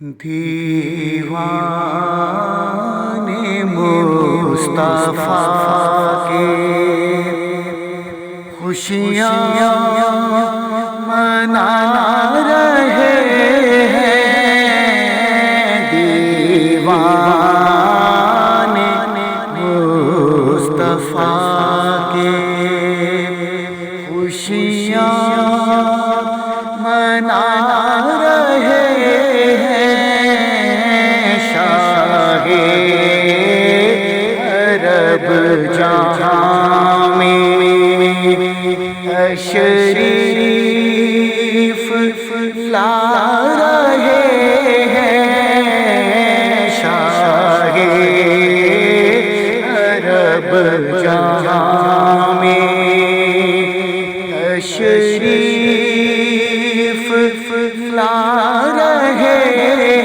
دیوانے مصطفیٰ کے خوشیاں منا رہے ہیں، دیوانے مصطفیٰ کے خوشیاں منا رہے عرب جہاں میں تشریف لا رہے ہیں، شاہ عرب جہاں میں تشریف لا رہے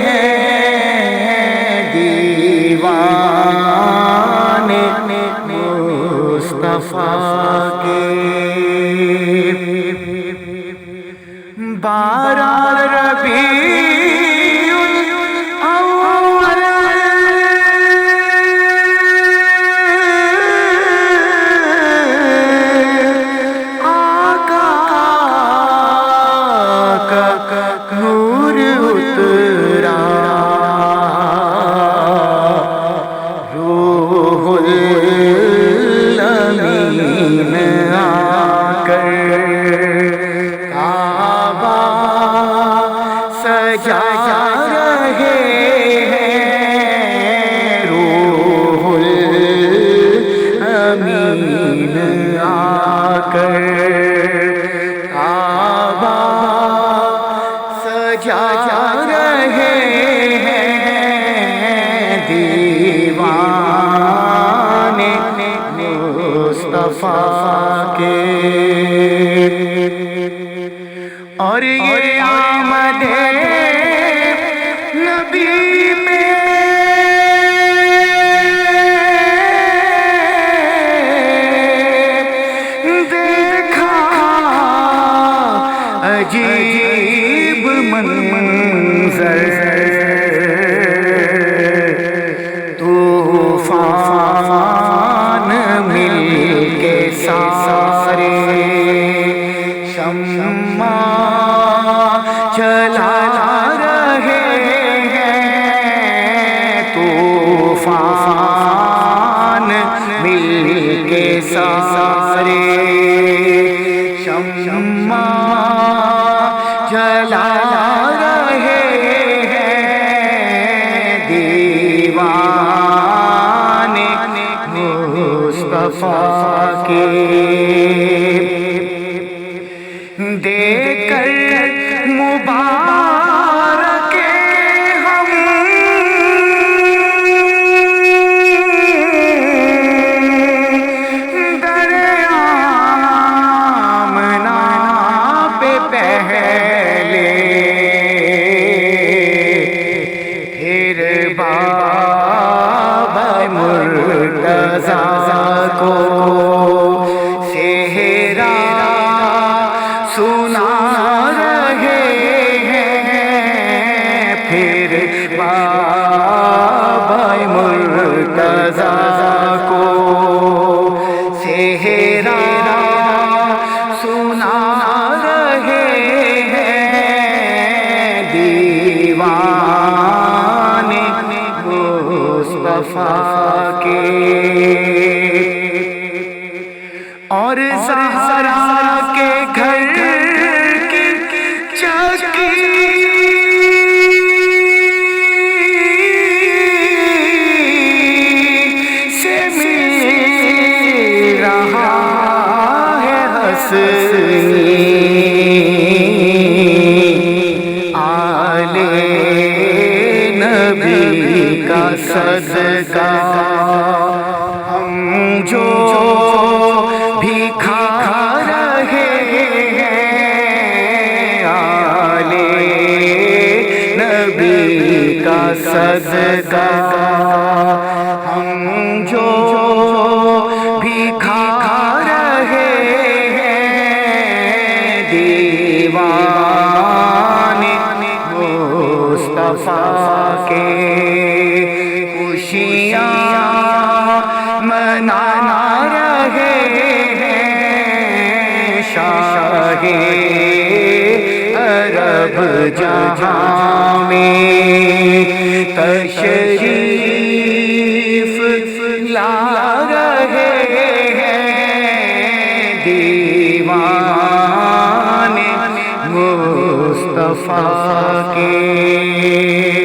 ہیں، دیوانے مصطفیٰ کے 12 ربیع الاول آقا کا نور اترا، روح الامین آ کر کعبہ سجا رہے ہیں، روح الامین آ کر کعبہ سجا رہے ہیں، دیوانے مصطفیٰ کے۔ اور یہ آمد نبی میں دیکھا عجیب منظر، طوفان مل کے سارے شمع چلا رہے ہیں، طوفان مل کے سارے شمع چلا رہے ہیں، دیوانے مصطفیٰ کے۔ دیکھ کر مبارک ہم دریا آمنہ پہ پہلے، پھر بابا مرتضیٰ کو صحرا سنا رہے ہیں، پھر بابا مرتضیٰ کو صحرا سنا رہے ہیں، دیوانے مصطفیٰ کے۔ اور زہرا کے گھر کی چکی سے مل رہا ہے حسنی آل نبی کا صدقہ، ہم جو بھی کھا رہے ہیں، آل نبی کا صدقہ، ہم جو بھی کھا رہے ہیں، دیوانے مصطفیٰ اب جہاں میں تشریف لا رہے ہیں دیوان مصطفیٰ کے